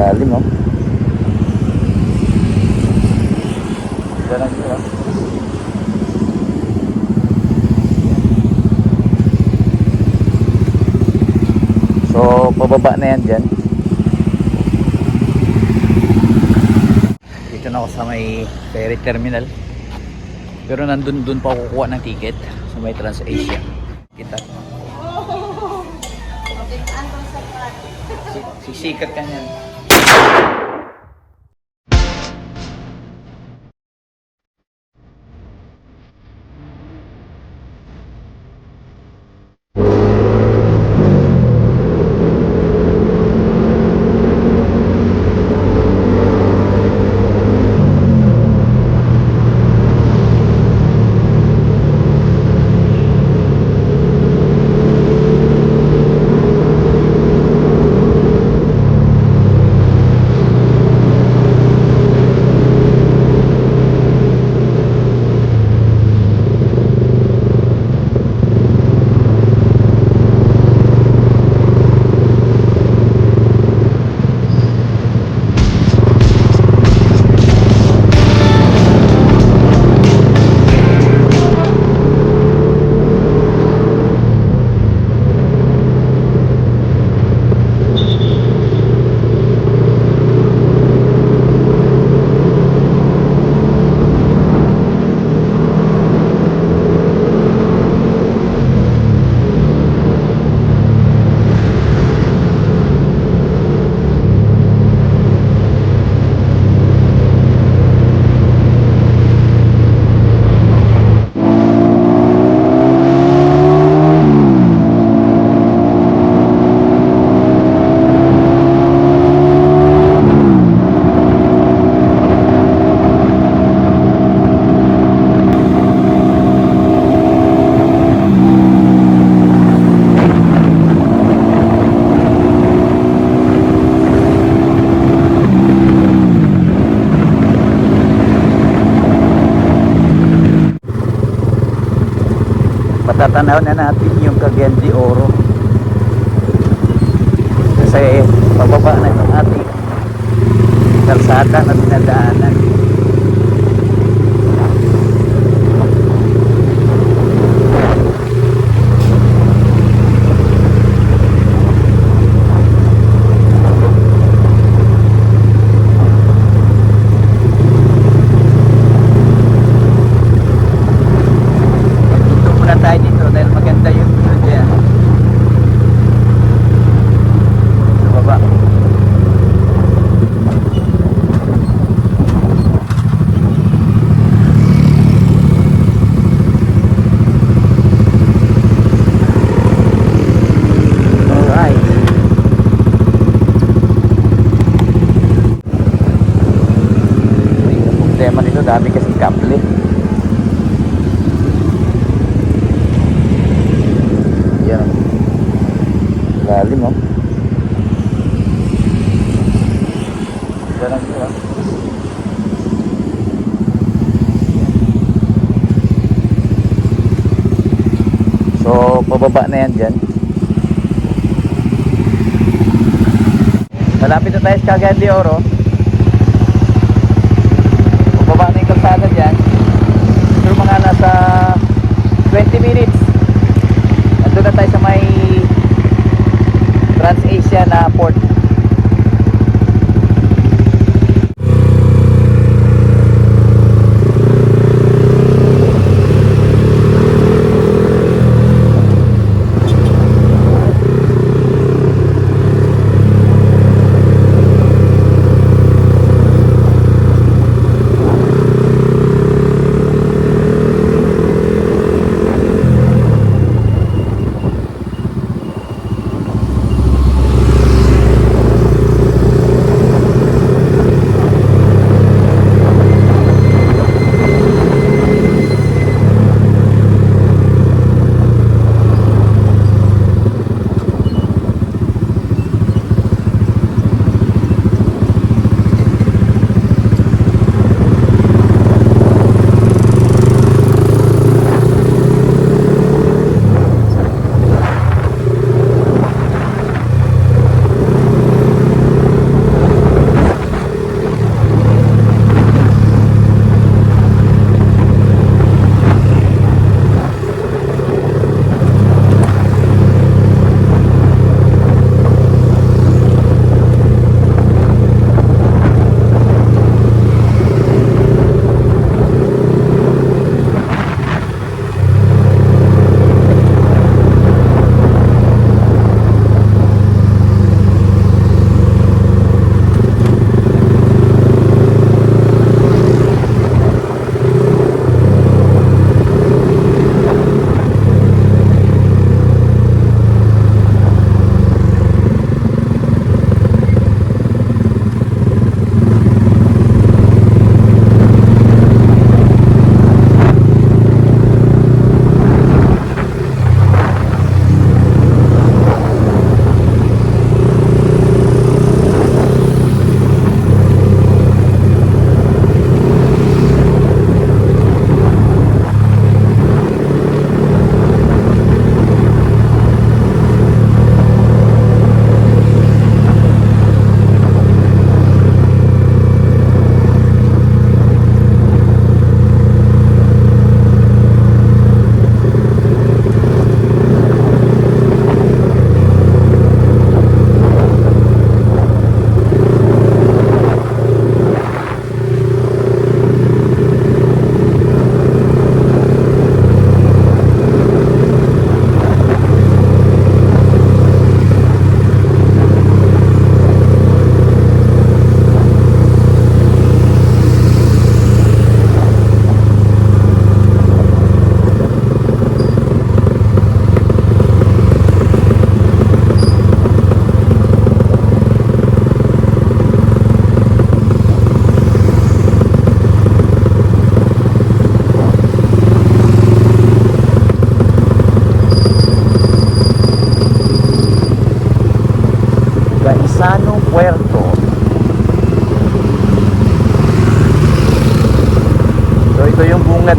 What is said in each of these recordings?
Lalim, oh. Ganun yun, oh. So, pababa na yan dyan. Dito na ako sa may ferry terminal. Pero nandun pa ako kukuha ng ticket sa may Trans-Asia. Kita. Sisikat ka niyan. Matatanaw na natin yung Cagayan de Oro kasi pababa na itong ating kalsada na dinadaanan. Dami kasi kable. Yan. Lalim, oh. Ganun yun, oh. So, pababa na yan dyan. Malapit na tayo sa Cagayan de Oro. Baba na yung kalsada dyan. Siguro mga nasa 20 minutes nandun na tayo sa may Trans-Asia na port.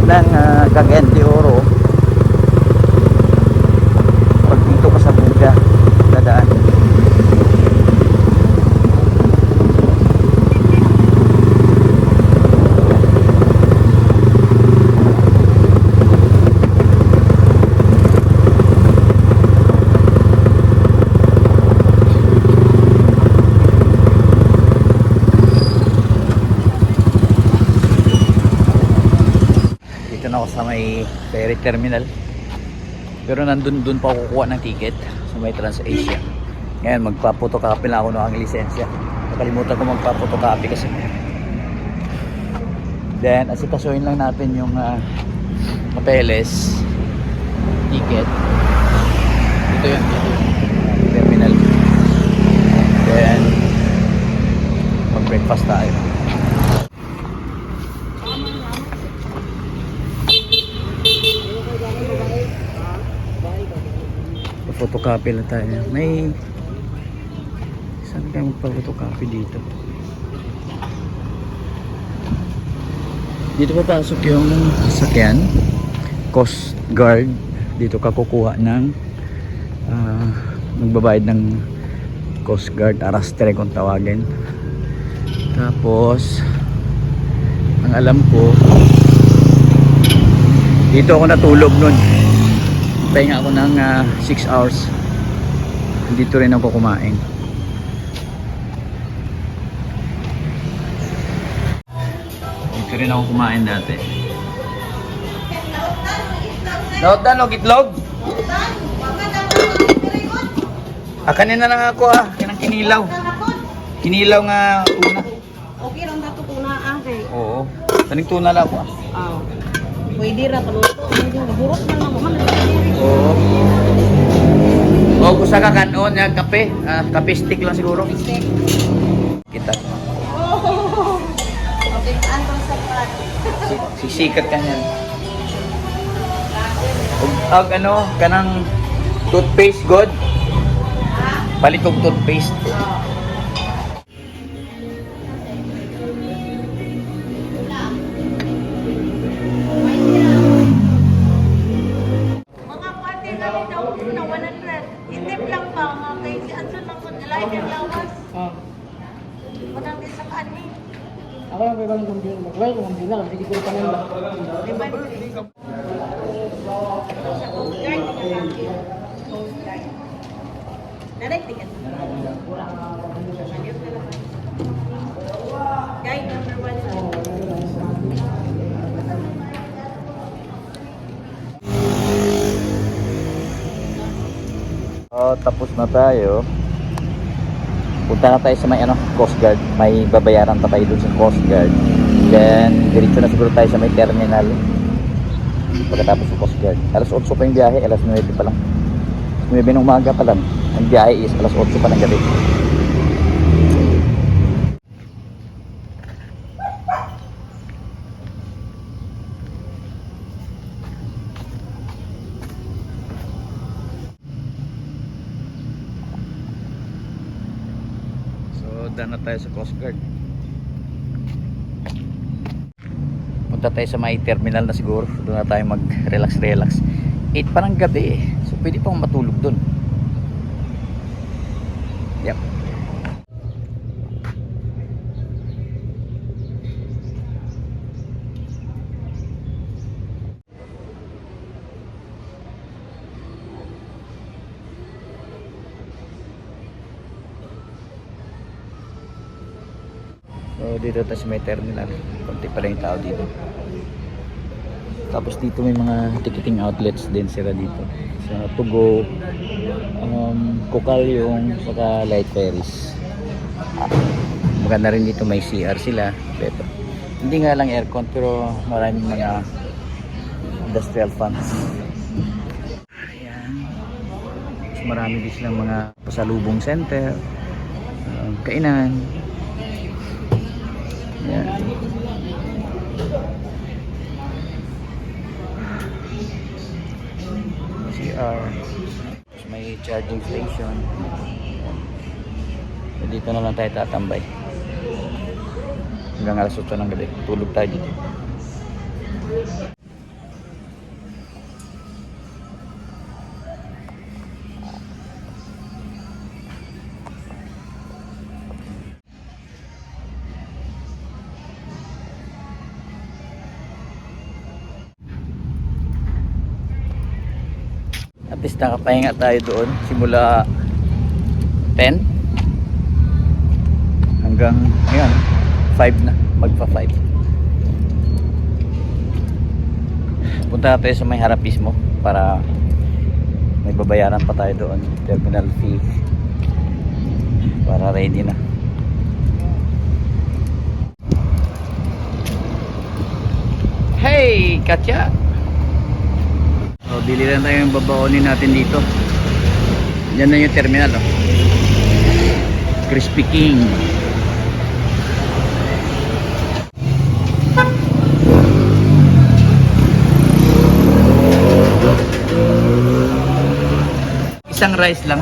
tulad ng Cagayan de Oro, pag dito ka sa Buga dadaan. Ako sa may ferry terminal, pero nandun pa ako kukuha ng ticket sa may TransAsia. Ngayon magpa-photocopy lang ako ng ang lisensya. Nakalimutan ko magpa-photocopy kasi. Then asikasuhin lang natin yung papeles, ticket. Ito yung terminal. Then mag-breakfast tayo. Photocopy lang tayo. May saan kayo magpa-photocopy dito? Dito papasok yung sasakyan, Coast Guard. Dito ka kukuha ng magbabayad ng Coast Guard, arastre kung tawagin. Tapos ang alam ko, dito ako natulog nun. Pahinga ako ng 6 hours. Dito rin ako kumain. Dito rin ako kumain dati. Lautan o gitlog? Kanina lang ako kanang kinilaw. Kinilaw nga tuna. Okay lang dato tuna okay. Oo. Tanig tuna lang ako Pwede ra paluto. Burot na lang man. Oo. O kusa ka kanon nga kape, kape stick lang siguro. Kita. Oh. Okay, antong sapat. Sisikat ka niyan. Ug ano kanang toothpaste god. Palit og toothpaste. Ako lang may bang kumbin, maglay ko kumbin na, hindi ko pa nila. Guide number 1. Tapos na tayo. Punta na tayo sa may Coast Guard. May babayaran pa tayo dun sa Coast Guard. Then diretso na siguro tayo sa may terminal pagkatapos sa Coast Guard. Alas 8 pa yung biyahe, alas 9 pa lang. 9 ng umaga pa lang. Ang biyahe is alas 8 pa ng gabi. Daan na tayo sa Coast Guard. Punta tayo sa may terminal na siguro. Doon na tayo mag relax. 8 pa ng gabi so pwede pang matulog doon. Yep. So dito tayo sa may terminal. Konti pa lang yung tao dito. Tapos dito may mga ticketing outlets din sila dito. Sa Tugo, Kokal yung saka Light Ferries. Maganda rin dito may CR sila. Pero hindi nga lang aircon pero maraming mga industrial fans. Ayan. Tapos marami din silang mga pasalubong center, kainan. Yan. CR. May charging station. So, dito na lang tayo tatambay. Hanggang alas 8 ng gabi. Tulog tayo dito. least nakapahinga tayo doon simula 10 hanggang ngayon 5 na, magpa 5. Punta na tayo sa may harap mismo para may babayaran pa tayo doon, terminal fee, para ready na. Hey Katya, so bili lang tayo yung babaonin natin dito. Yan na yung terminal, oh. Crispy King. Isang rice lang,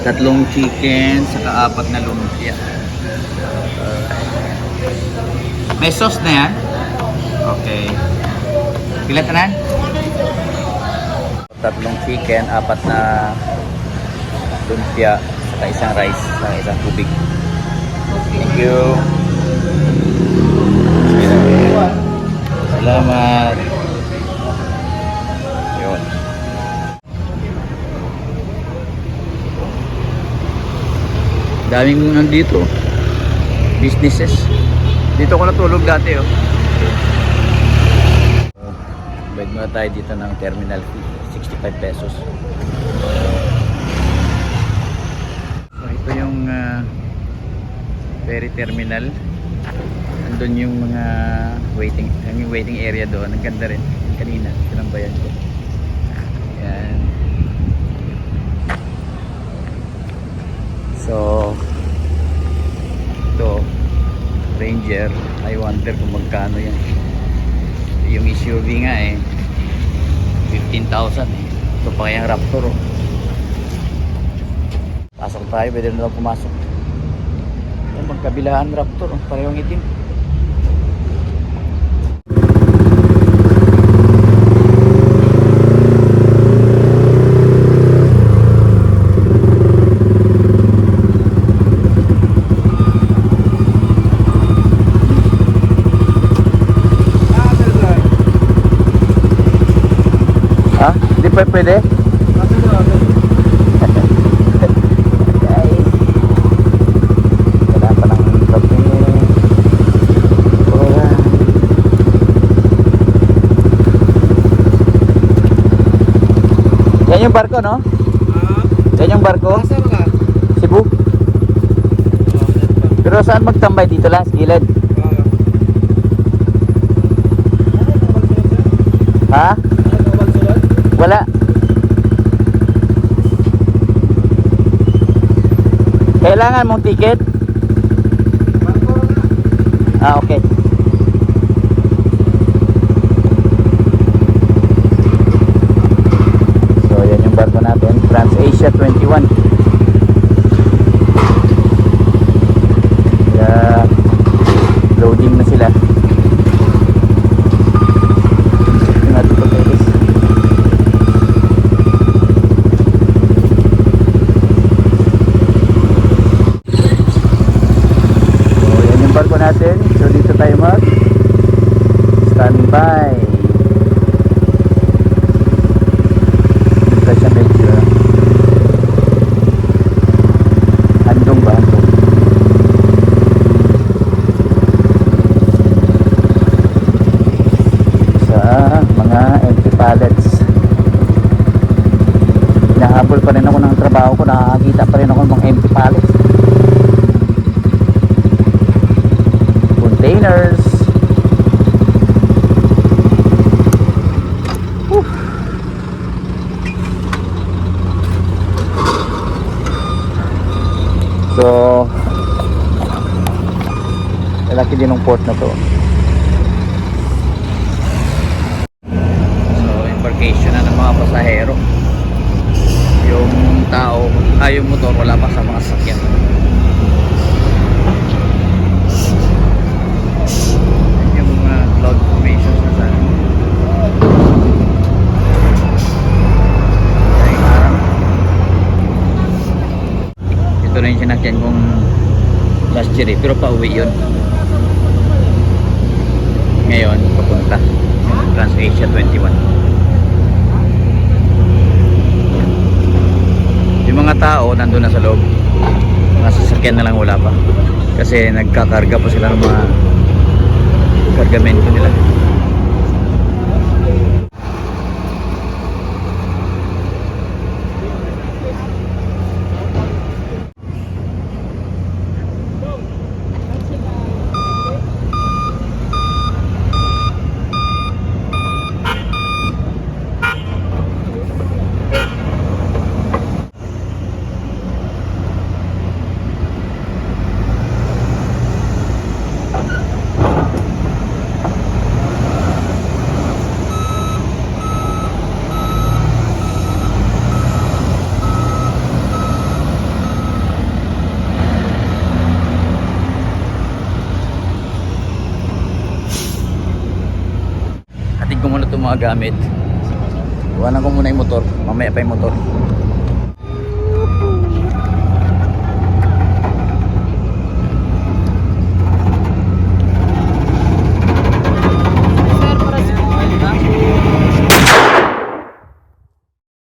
3 chicken, saka 4 na lumpia. May sauce na yan? Okay. Pila tanan? 3 chicken, 4 na lumpia, saka isang rice, saka isang tubig. Thank you. Salamat. Yun. Daming nandito. Businesses. Dito ko natulog dati, oh. Bayad muna tayo dito ng terminal fee, 65 pesos. So ito yung ferry terminal. Andun yung mga waiting area doon. Ang ganda rin kanina, tinambayan ko. Yan. So ito Ranger, I wonder kung magkano yan. Yung SUV nga 15,000 ito pa kayang Raptor, oh. Pasok tayo, pwede na lang pumasok. Yan, magkabilaan Raptor, oh. Parehong itim. Di pa pwede? Wala pa ng kape. Yan yung barko, no? Yan yung barko? Cebu? Pero saan magtambay dito lang? Sa gilid? Ha? Wala. Kailangan mong ticket? Ah, okay. So, yan yung barko natin. TransAsia 21. Kaya, loading na sila. Yung natin papeles. Barko natin, so dito tayo mag standby. Dito siya medyo handong ba? Handong. Sa mga empty pallets, hinahabol pa rin ako ng trabaho ko, nakakakita pa rin ako ng mga empty pallets. Containers. So lalaki din ng port na to. So embarkation na ng mga pasahero. Yung tao, yung motor wala pa sa mga sasakyan. Cloud formations na sana. Ito na yung sinakyan kong last year, pero pa uwi yun. Ngayon papunta TransAsia 21. mga tao nandun na sa loob. Mga sasakyan na lang wala pa. Kasi nagkakarga pa sila ng mga kargamento nila. Hatid ko muna itong mga gamit. Iwanan ko muna yung motor. Mamaya pa yung motor.